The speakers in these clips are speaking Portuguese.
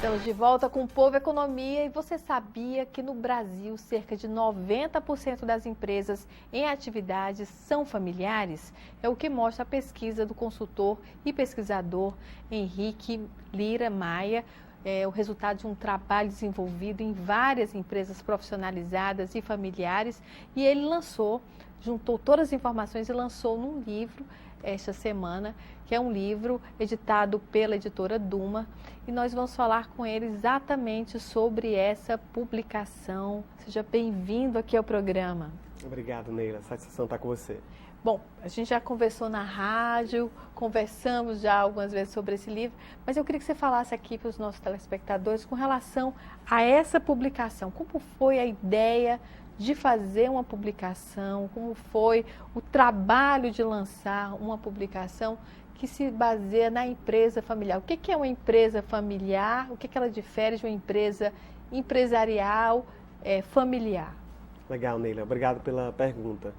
Estamos de volta com o Povo Economia e você sabia que no Brasil cerca de 90% das empresas em atividades são familiares? É o que mostra a pesquisa do consultor e pesquisador Henrique Lira Maia. É o resultado de um trabalho desenvolvido em várias empresas profissionalizadas e familiares e ele juntou todas as informações e lançou num livro esta semana, que é um livro editado pela editora Duma, e nós vamos falar com ele exatamente sobre essa publicação. Seja bem-vindo aqui ao programa. Obrigado, Neila. Satisfação estar com você. Bom, a gente já conversou na rádio, conversamos já algumas vezes sobre esse livro, mas eu queria que você falasse aqui para os nossos telespectadores com relação a essa publicação. Como foi a ideia de fazer uma publicação, como foi o trabalho de lançar uma publicação que se baseia na empresa familiar. O que é uma empresa familiar? O que ela difere de uma empresa empresarial familiar? Legal, Neila. Obrigado pela pergunta.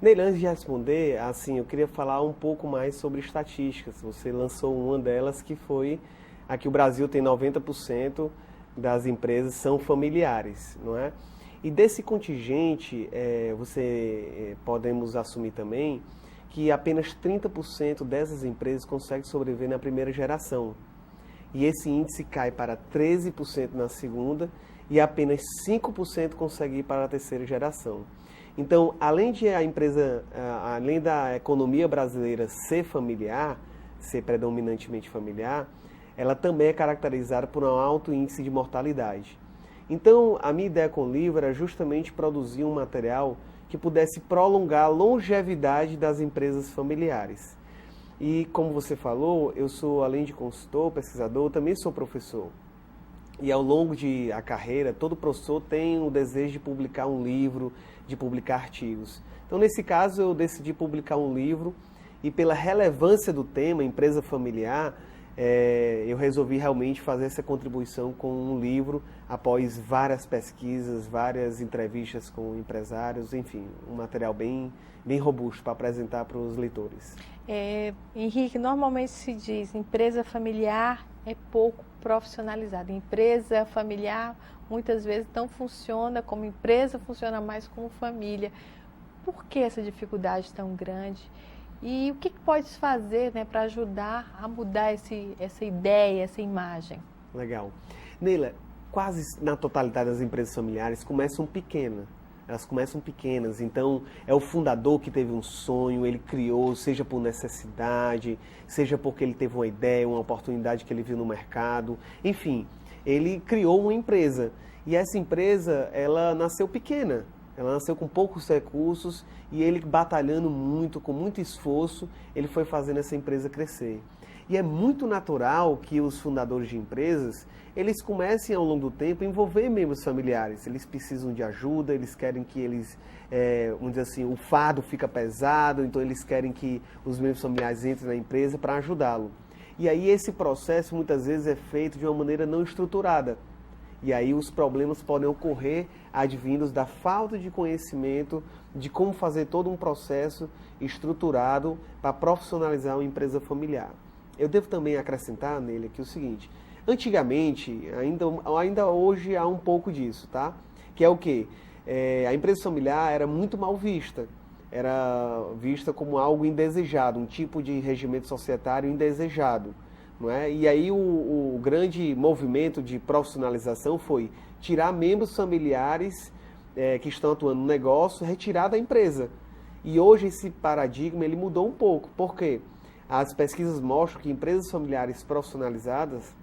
Neila, antes de responder, eu queria falar um pouco mais sobre estatísticas. Você lançou uma delas que foi a que o Brasil tem 90% das empresas são familiares, não é? E desse contingente, podemos assumir também que apenas 30% dessas empresas conseguem sobreviver na primeira geração. E esse índice cai para 13% na segunda e apenas 5% consegue ir para a terceira geração. Então, além da economia brasileira ser familiar, ser predominantemente familiar, ela também é caracterizada por um alto índice de mortalidade. Então, a minha ideia com o livro era justamente produzir um material que pudesse prolongar a longevidade das empresas familiares. E, como você falou, eu sou, além de consultor, pesquisador, também sou professor. E ao longo da carreira, todo professor tem o desejo de publicar um livro, de publicar artigos. Então, nesse caso, eu decidi publicar um livro e, pela relevância do tema, empresa familiar, eu resolvi realmente fazer essa contribuição com um livro após várias pesquisas, várias entrevistas com empresários, enfim, um material bem robusto para apresentar para os leitores. Henrique, normalmente se diz empresa familiar é pouco profissionalizada. Empresa familiar muitas vezes não funciona como empresa, funciona mais como família. Por que essa dificuldade tão grande? E o que pode se fazer, para ajudar a mudar essa ideia, essa imagem? Legal. Neila, quase na totalidade das empresas familiares começam pequenas. Elas começam pequenas, então é o fundador que teve um sonho, ele criou, seja por necessidade, seja porque ele teve uma ideia, uma oportunidade que ele viu no mercado. Enfim, ele criou uma empresa. E essa empresa, ela nasceu pequena. Ela nasceu com poucos recursos e ele batalhando muito, com muito esforço, ele foi fazendo essa empresa crescer. E é muito natural que os fundadores de empresas, eles comecem ao longo do tempo a envolver membros familiares. Eles precisam de ajuda, eles querem que vamos dizer assim, o fardo fica pesado, então eles querem que os membros familiares entrem na empresa para ajudá-lo. E aí esse processo muitas vezes é feito de uma maneira não estruturada. E aí os problemas podem ocorrer advindos da falta de conhecimento de como fazer todo um processo estruturado para profissionalizar uma empresa familiar. Eu devo também acrescentar nele aqui o seguinte: antigamente, ainda hoje há um pouco disso, tá? Que é o quê? A empresa familiar era muito mal vista. Era vista como algo indesejado, um tipo de regimento societário indesejado. Não é? E aí o grande movimento de profissionalização foi tirar membros familiares que estão atuando no negócio, retirar da empresa. E hoje esse paradigma ele mudou um pouco. Por quê? As pesquisas mostram que empresas familiares profissionalizadas,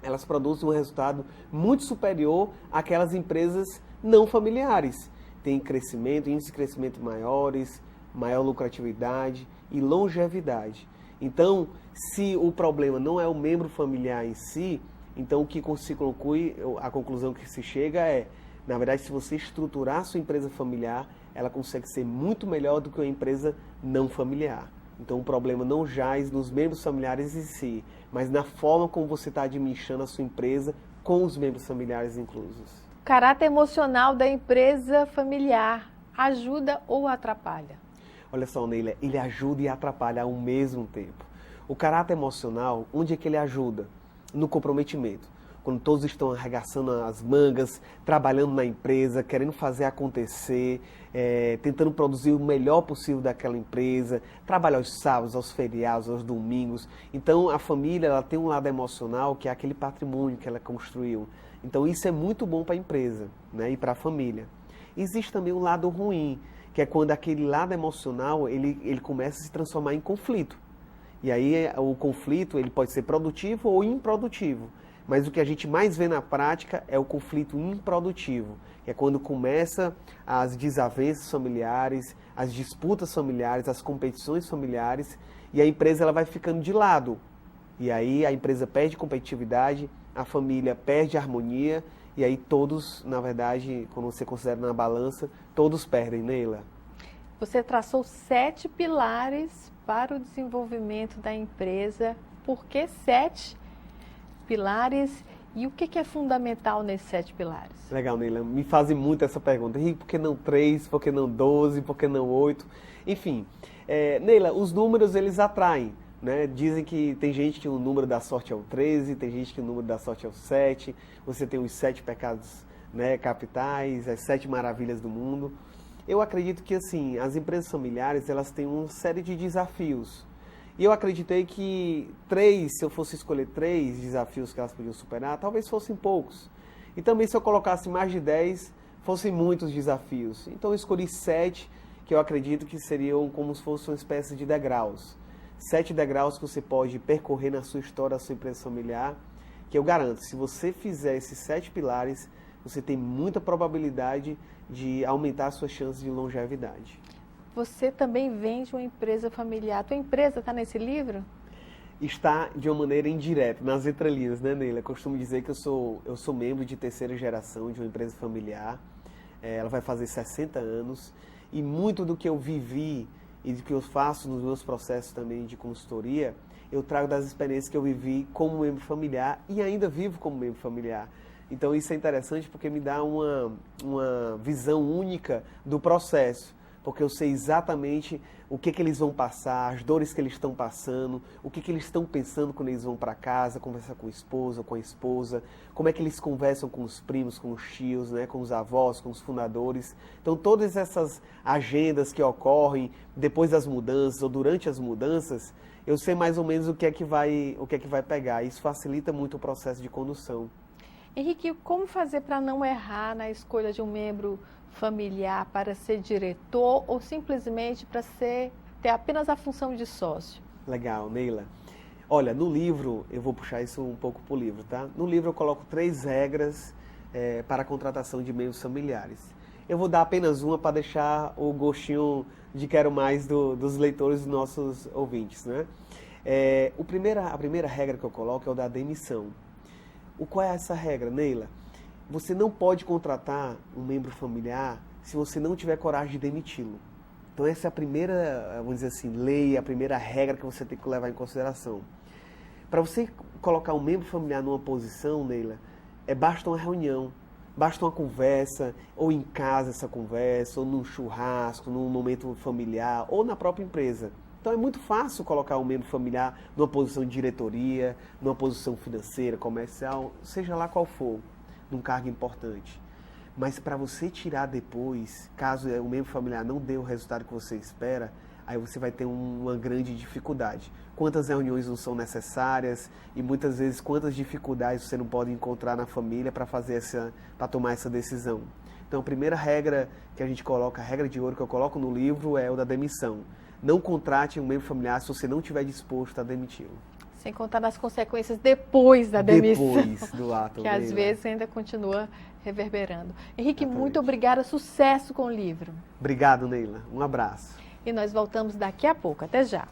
elas produzem um resultado muito superior àquelas empresas não familiares. Tem crescimento, índices de crescimento maiores, maior lucratividade e longevidade. Então, se o problema não é o membro familiar em si, então o que se conclui, a conclusão que se chega é, na verdade, se você estruturar a sua empresa familiar, ela consegue ser muito melhor do que uma empresa não familiar. Então o problema não jaz nos membros familiares em si, mas na forma como você está administrando a sua empresa com os membros familiares inclusos. O caráter emocional da empresa familiar ajuda ou atrapalha? Olha só, Neila, ele ajuda e atrapalha ao mesmo tempo. O caráter emocional, onde é que ele ajuda? No comprometimento. quando todos estão arregaçando as mangas, trabalhando na empresa, querendo fazer acontecer, tentando produzir o melhor possível daquela empresa, trabalha aos sábados, aos feriados, aos domingos. Então a família ela tem um lado emocional que é aquele patrimônio que ela construiu. Então isso é muito bom para a empresa, né, e para a família. Existe também um lado ruim, que é quando aquele lado emocional ele começa a se transformar em conflito. E aí o conflito ele pode ser produtivo ou improdutivo. Mas o que a gente mais vê na prática é o conflito improdutivo, que é quando começa as desavenças familiares, as disputas familiares, as competições familiares, e a empresa ela vai ficando de lado. E aí a empresa perde competitividade, a família perde harmonia, e aí todos, na verdade, quando você considera na balança, todos perdem, Neila. Você traçou 7 pilares para o desenvolvimento da empresa. Por que 7 pilares e o que é fundamental nesses 7 pilares? Legal, Neila. Me fazem muito essa pergunta. Henrique, por que não 3? Por que não 12? Por que não 8? Enfim, Neila, os números eles atraem. Né? Dizem que tem gente que o número da sorte é o 13, tem gente que o número da sorte é o 7. Você tem os 7 pecados, né, capitais, as 7 maravilhas do mundo. Eu acredito que assim, as empresas familiares elas têm uma série de desafios. E eu acreditei que 3, se eu fosse escolher 3 desafios que elas podiam superar, talvez fossem poucos. E também se eu colocasse mais de 10, fossem muitos desafios. Então eu escolhi 7, que eu acredito que seriam como se fosse uma espécie de degraus. 7 degraus que você pode percorrer na sua história, na sua empresa familiar, que eu garanto, se você fizer esses 7 pilares, você tem muita probabilidade de aumentar as suas chances de longevidade. Você também vende uma empresa familiar. A tua empresa está nesse livro? Está de uma maneira indireta, nas entrelinhas, né, Neila? Eu costumo dizer que eu sou membro de 3ª geração de uma empresa familiar. Ela vai fazer 60 anos. E muito do que eu vivi e do que eu faço nos meus processos também de consultoria, eu trago das experiências que eu vivi como membro familiar e ainda vivo como membro familiar. Então isso é interessante porque me dá uma visão única do processo. Porque eu sei exatamente o que eles vão passar, as dores que eles estão passando, o que eles estão pensando quando eles vão para casa, conversar com o esposo, com a esposa, como é que eles conversam com os primos, com os tios, né, com os avós, com os fundadores. Então todas essas agendas que ocorrem depois das mudanças ou durante as mudanças, eu sei mais ou menos o que é que vai pegar. Isso facilita muito o processo de condução. Henrique, como fazer para não errar na escolha de um membro familiar para ser diretor ou simplesmente para ter apenas a função de sócio? Legal, Neila. Olha, no livro, eu vou puxar isso um pouco para o livro, tá? No livro eu coloco 3 regras para a contratação de membros familiares. Eu vou dar apenas uma para deixar o gostinho de quero mais dos leitores, dos nossos ouvintes, né? A primeira regra que eu coloco é o da demissão. Qual é essa regra, Neila? Você não pode contratar um membro familiar se você não tiver coragem de demiti-lo. Então essa é a primeira, vamos dizer assim, lei, a primeira regra que você tem que levar em consideração. Para você colocar um membro familiar numa posição, Neila, basta uma reunião, basta uma conversa, ou em casa essa conversa, ou num churrasco, num momento familiar, ou na própria empresa. Então é muito fácil colocar um membro familiar numa posição de diretoria, numa posição financeira, comercial, seja lá qual for, num cargo importante. Mas para você tirar depois, caso o membro familiar não dê o resultado que você espera, aí você vai ter uma grande dificuldade. Quantas reuniões não são necessárias e muitas vezes quantas dificuldades você não pode encontrar na família para tomar essa decisão. Então a primeira regra que a gente coloca, a regra de ouro que eu coloco no livro é o da demissão. Não contrate um membro familiar se você não estiver disposto a demiti-lo. Sem contar nas consequências depois da demissão. Depois do ato. Que às vezes ainda continua reverberando. Henrique, Exatamente. Muito obrigada. Sucesso com o livro. Obrigado, Neila. Um abraço. E nós voltamos daqui a pouco. Até já.